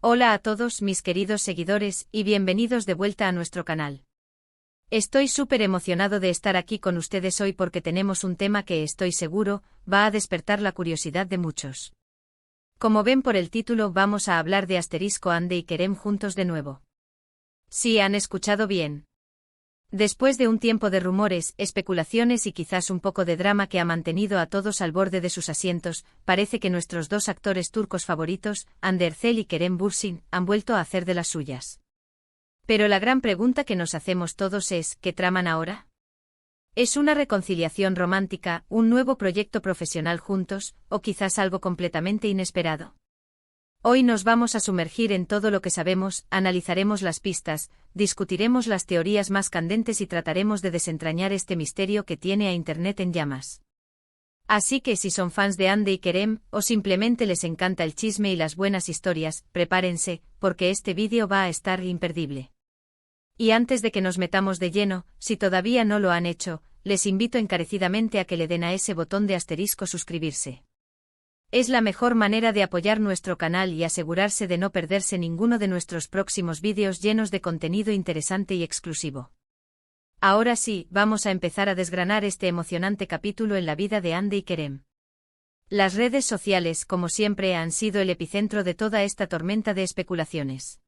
Hola a todos mis queridos seguidores y bienvenidos de vuelta a nuestro canal. Estoy súper emocionado de estar aquí con ustedes hoy porque tenemos un tema que estoy seguro va a despertar la curiosidad de muchos. Como ven por el título, vamos a hablar de Asterisco Ande y Kerem juntos de nuevo. Sí, han escuchado bien. Después de un tiempo de rumores, especulaciones y quizás un poco de drama que ha mantenido a todos al borde de sus asientos, parece que nuestros dos actores turcos favoritos, Hande Erçel y Kerem Bürsin, han vuelto a hacer de las suyas. Pero la gran pregunta que nos hacemos todos es, ¿qué traman ahora? ¿Es una reconciliación romántica, un nuevo proyecto profesional juntos, o quizás algo completamente inesperado? Hoy nos vamos a sumergir en todo lo que sabemos, analizaremos las pistas, discutiremos las teorías más candentes y trataremos de desentrañar este misterio que tiene a Internet en llamas. Así que si son fans de Hande y Kerem, o simplemente les encanta el chisme y las buenas historias, prepárense, porque este vídeo va a estar imperdible. Y antes de que nos metamos de lleno, si todavía no lo han hecho, les invito encarecidamente a que le den a ese botón de asterisco suscribirse. Es la mejor manera de apoyar nuestro canal y asegurarse de no perderse ninguno de nuestros próximos vídeos llenos de contenido interesante y exclusivo. Ahora sí, vamos a empezar a desgranar este emocionante capítulo en la vida de Hande y Kerem. Las redes sociales, como siempre, han sido el epicentro de toda esta tormenta de especulaciones.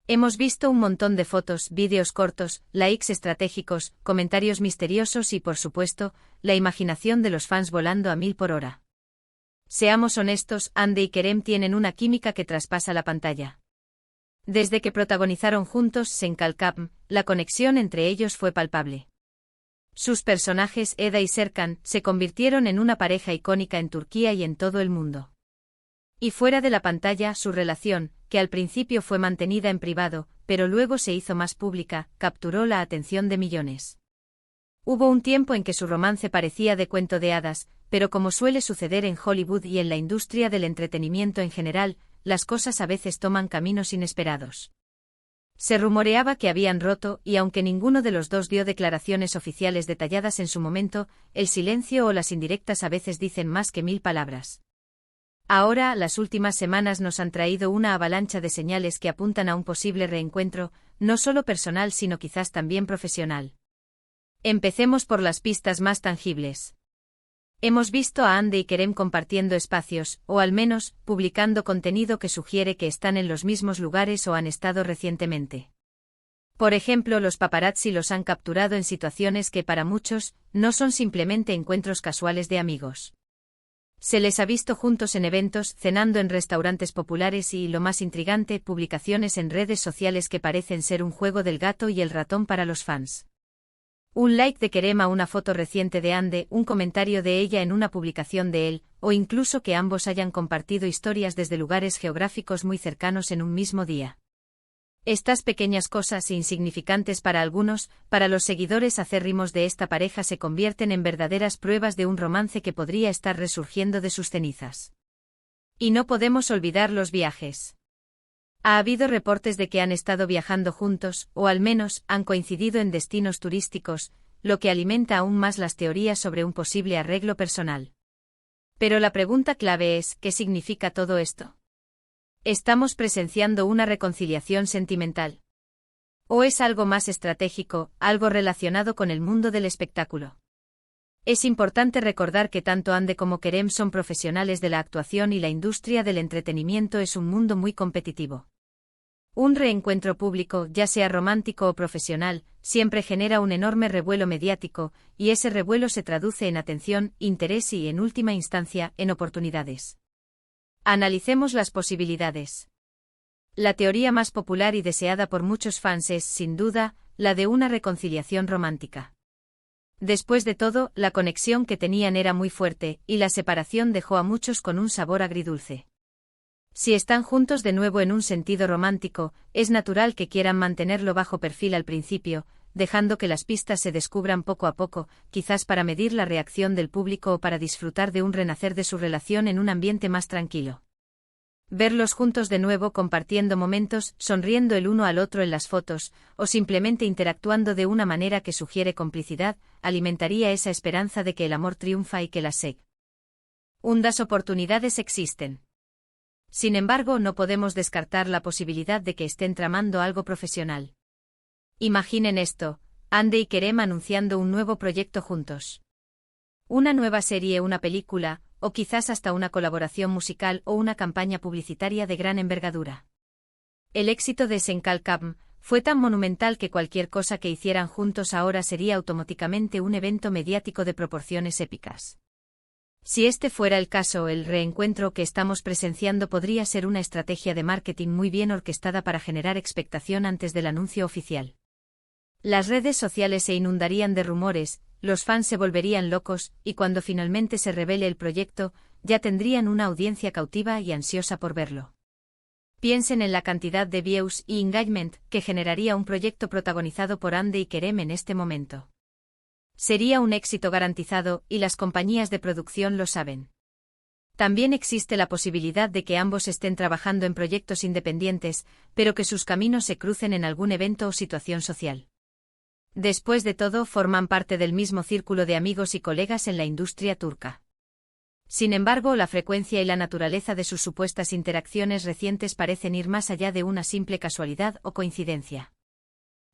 Hemos visto un montón de fotos, vídeos cortos, likes estratégicos, comentarios misteriosos y, por supuesto, la imaginación de los fans volando a 1000 por hora. Seamos honestos, Hande y Kerem tienen una química que traspasa la pantalla. Desde que protagonizaron juntos Senkalkam, la conexión entre ellos fue palpable. Sus personajes, Eda y Serkan, se convirtieron en una pareja icónica en Turquía y en todo el mundo. Y fuera de la pantalla, su relación, que al principio fue mantenida en privado, pero luego se hizo más pública, capturó la atención de millones. Hubo un tiempo en que su romance parecía de cuento de hadas, pero como suele suceder en Hollywood y en la industria del entretenimiento en general, las cosas a veces toman caminos inesperados. Se rumoreaba que habían roto y aunque ninguno de los dos dio declaraciones oficiales detalladas en su momento, el silencio o las indirectas a veces dicen más que 1000 palabras. Ahora, las últimas semanas nos han traído una avalancha de señales que apuntan a un posible reencuentro, no solo personal sino quizás también profesional. Empecemos por las pistas más tangibles. Hemos visto a Hande y Kerem compartiendo espacios, o al menos, publicando contenido que sugiere que están en los mismos lugares o han estado recientemente. Por ejemplo, los paparazzi los han capturado en situaciones que para muchos, no son simplemente encuentros casuales de amigos. Se les ha visto juntos en eventos, cenando en restaurantes populares y, lo más intrigante, publicaciones en redes sociales que parecen ser un juego del gato y el ratón para los fans. Un like de Kerem a una foto reciente de Hande, un comentario de ella en una publicación de él, o incluso que ambos hayan compartido historias desde lugares geográficos muy cercanos en un mismo día. Estas pequeñas cosas insignificantes para algunos, para los seguidores acérrimos de esta pareja se convierten en verdaderas pruebas de un romance que podría estar resurgiendo de sus cenizas. Y no podemos olvidar los viajes. Ha habido reportes de que han estado viajando juntos, o al menos, han coincidido en destinos turísticos, lo que alimenta aún más las teorías sobre un posible arreglo personal. Pero la pregunta clave es, ¿qué significa todo esto? ¿Estamos presenciando una reconciliación sentimental? ¿O es algo más estratégico, algo relacionado con el mundo del espectáculo? Es importante recordar que tanto Hande como Kerem son profesionales de la actuación y la industria del entretenimiento es un mundo muy competitivo. Un reencuentro público, ya sea romántico o profesional, siempre genera un enorme revuelo mediático, y ese revuelo se traduce en atención, interés y, en última instancia, en oportunidades. Analicemos las posibilidades. La teoría más popular y deseada por muchos fans es, sin duda, la de una reconciliación romántica. Después de todo, la conexión que tenían era muy fuerte, y la separación dejó a muchos con un sabor agridulce. Si están juntos de nuevo en un sentido romántico, es natural que quieran mantenerlo bajo perfil al principio, dejando que las pistas se descubran poco a poco, quizás para medir la reacción del público o para disfrutar de un renacer de su relación en un ambiente más tranquilo. Verlos juntos de nuevo compartiendo momentos, sonriendo el uno al otro en las fotos, o simplemente interactuando de una manera que sugiere complicidad, alimentaría esa esperanza de que el amor triunfa y que las segundas oportunidades existen. Sin embargo, no podemos descartar la posibilidad de que estén tramando algo profesional. Imaginen esto, Ande y Kerem anunciando un nuevo proyecto juntos. Una nueva serie, una película, o quizás hasta una colaboración musical o una campaña publicitaria de gran envergadura. El éxito de Senkalkam fue tan monumental que cualquier cosa que hicieran juntos ahora sería automáticamente un evento mediático de proporciones épicas. Si este fuera el caso, el reencuentro que estamos presenciando podría ser una estrategia de marketing muy bien orquestada para generar expectación antes del anuncio oficial. Las redes sociales se inundarían de rumores, los fans se volverían locos, y cuando finalmente se revele el proyecto, ya tendrían una audiencia cautiva y ansiosa por verlo. Piensen en la cantidad de views y engagement que generaría un proyecto protagonizado por Ande y Kerem en este momento. Sería un éxito garantizado, y las compañías de producción lo saben. También existe la posibilidad de que ambos estén trabajando en proyectos independientes, pero que sus caminos se crucen en algún evento o situación social. Después de todo, forman parte del mismo círculo de amigos y colegas en la industria turca. Sin embargo, la frecuencia y la naturaleza de sus supuestas interacciones recientes parecen ir más allá de una simple casualidad o coincidencia.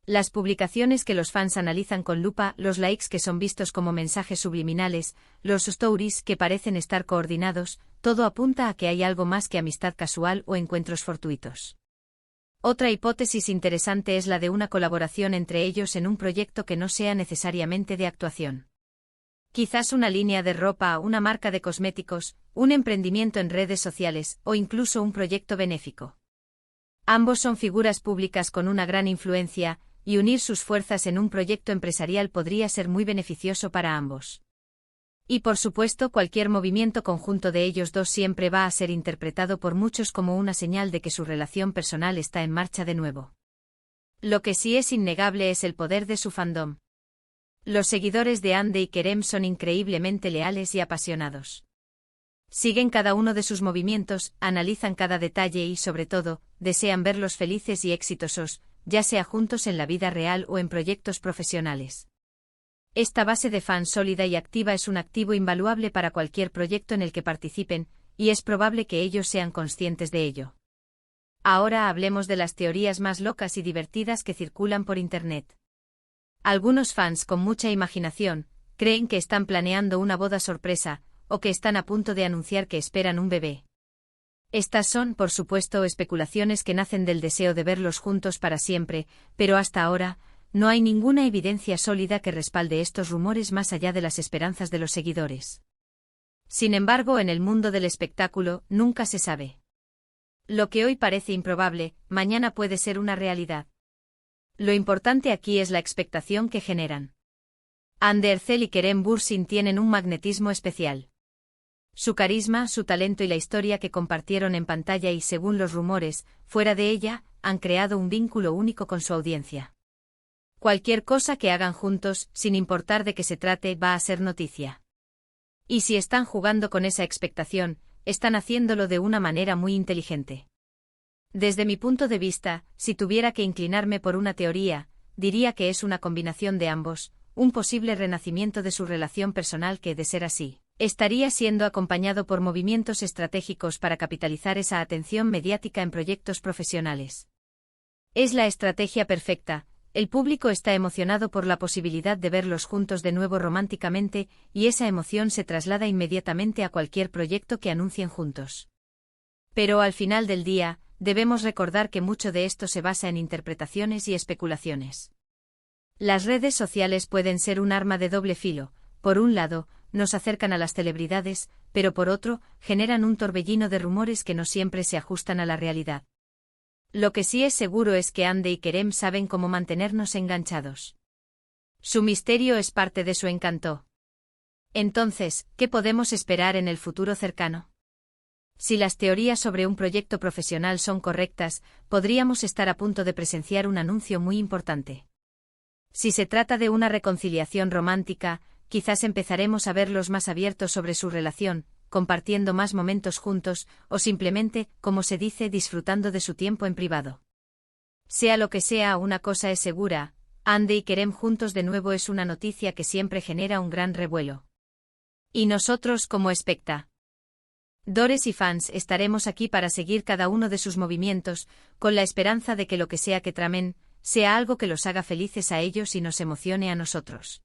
Las publicaciones que los fans analizan con lupa, los likes que son vistos como mensajes subliminales, los stories que parecen estar coordinados, todo apunta a que hay algo más que amistad casual o encuentros fortuitos. Otra hipótesis interesante es la de una colaboración entre ellos en un proyecto que no sea necesariamente de actuación. Quizás una línea de ropa, una marca de cosméticos, un emprendimiento en redes sociales, o incluso un proyecto benéfico. Ambos son figuras públicas con una gran influencia, y unir sus fuerzas en un proyecto empresarial podría ser muy beneficioso para ambos. Y por supuesto, cualquier movimiento conjunto de ellos dos siempre va a ser interpretado por muchos como una señal de que su relación personal está en marcha de nuevo. Lo que sí es innegable es el poder de su fandom. Los seguidores de Ande y Kerem son increíblemente leales y apasionados. Siguen cada uno de sus movimientos, analizan cada detalle y, sobre todo, desean verlos felices y exitosos, ya sea juntos en la vida real o en proyectos profesionales. Esta base de fans sólida y activa es un activo invaluable para cualquier proyecto en el que participen, y es probable que ellos sean conscientes de ello. Ahora hablemos de las teorías más locas y divertidas que circulan por Internet. Algunos fans con mucha imaginación creen que están planeando una boda sorpresa, o que están a punto de anunciar que esperan un bebé. Estas son, por supuesto, especulaciones que nacen del deseo de verlos juntos para siempre, pero hasta ahora, no hay ninguna evidencia sólida que respalde estos rumores más allá de las esperanzas de los seguidores. Sin embargo, en el mundo del espectáculo, nunca se sabe. Lo que hoy parece improbable, mañana puede ser una realidad. Lo importante aquí es la expectación que generan. Hande Erçel y Kerem Bürsin tienen un magnetismo especial. Su carisma, su talento y la historia que compartieron en pantalla y, según los rumores, fuera de ella, han creado un vínculo único con su audiencia. Cualquier cosa que hagan juntos, sin importar de qué se trate, va a ser noticia. Y si están jugando con esa expectación, están haciéndolo de una manera muy inteligente. Desde mi punto de vista, si tuviera que inclinarme por una teoría, diría que es una combinación de ambos, un posible renacimiento de su relación personal que, de ser así, estaría siendo acompañado por movimientos estratégicos para capitalizar esa atención mediática en proyectos profesionales. Es la estrategia perfecta, el público está emocionado por la posibilidad de verlos juntos de nuevo románticamente, y esa emoción se traslada inmediatamente a cualquier proyecto que anuncien juntos. Pero al final del día, debemos recordar que mucho de esto se basa en interpretaciones y especulaciones. Las redes sociales pueden ser un arma de doble filo. Por un lado, nos acercan a las celebridades, pero por otro, generan un torbellino de rumores que no siempre se ajustan a la realidad. Lo que sí es seguro es que Hande y Kerem saben cómo mantenernos enganchados. Su misterio es parte de su encanto. Entonces, ¿qué podemos esperar en el futuro cercano? Si las teorías sobre un proyecto profesional son correctas, podríamos estar a punto de presenciar un anuncio muy importante. Si se trata de una reconciliación romántica, quizás empezaremos a verlos más abiertos sobre su relación, compartiendo más momentos juntos, o simplemente, como se dice, disfrutando de su tiempo en privado. Sea lo que sea, una cosa es segura, Hande y Kerem juntos de nuevo es una noticia que siempre genera un gran revuelo. ¿Y nosotros como espectadores? Dores y fans estaremos aquí para seguir cada uno de sus movimientos, con la esperanza de que lo que sea que tramen, sea algo que los haga felices a ellos y nos emocione a nosotros.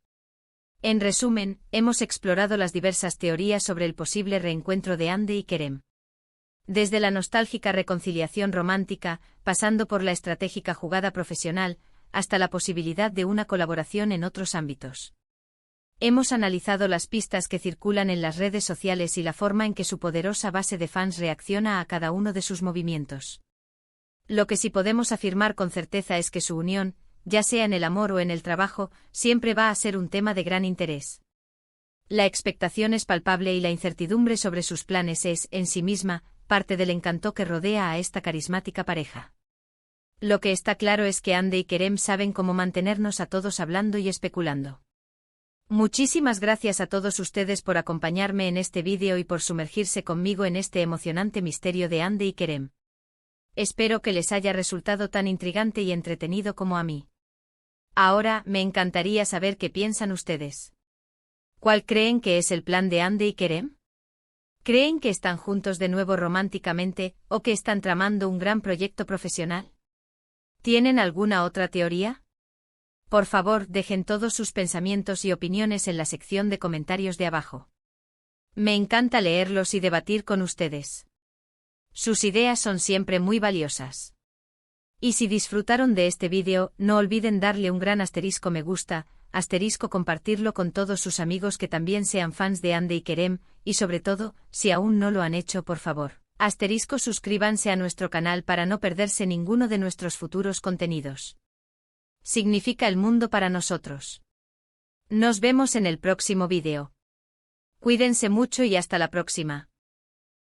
En resumen, hemos explorado las diversas teorías sobre el posible reencuentro de Hande y Kerem. Desde la nostálgica reconciliación romántica, pasando por la estratégica jugada profesional, hasta la posibilidad de una colaboración en otros ámbitos. Hemos analizado las pistas que circulan en las redes sociales y la forma en que su poderosa base de fans reacciona a cada uno de sus movimientos. Lo que sí podemos afirmar con certeza es que su unión, ya sea en el amor o en el trabajo, siempre va a ser un tema de gran interés. La expectación es palpable y la incertidumbre sobre sus planes es, en sí misma, parte del encanto que rodea a esta carismática pareja. Lo que está claro es que Hande y Kerem saben cómo mantenernos a todos hablando y especulando. Muchísimas gracias a todos ustedes por acompañarme en este vídeo y por sumergirse conmigo en este emocionante misterio de Hande y Kerem. Espero que les haya resultado tan intrigante y entretenido como a mí. Ahora, me encantaría saber qué piensan ustedes. ¿Cuál creen que es el plan de Hande y Kerem? ¿Creen que están juntos de nuevo románticamente, o que están tramando un gran proyecto profesional? ¿Tienen alguna otra teoría? Por favor, dejen todos sus pensamientos y opiniones en la sección de comentarios de abajo. Me encanta leerlos y debatir con ustedes. Sus ideas son siempre muy valiosas. Y si disfrutaron de este vídeo, no olviden darle un gran asterisco me gusta, asterisco compartirlo con todos sus amigos que también sean fans de Hande y Kerem, y sobre todo, si aún no lo han hecho por favor, asterisco suscríbanse a nuestro canal para no perderse ninguno de nuestros futuros contenidos. Significa el mundo para nosotros. Nos vemos en el próximo vídeo. Cuídense mucho y hasta la próxima.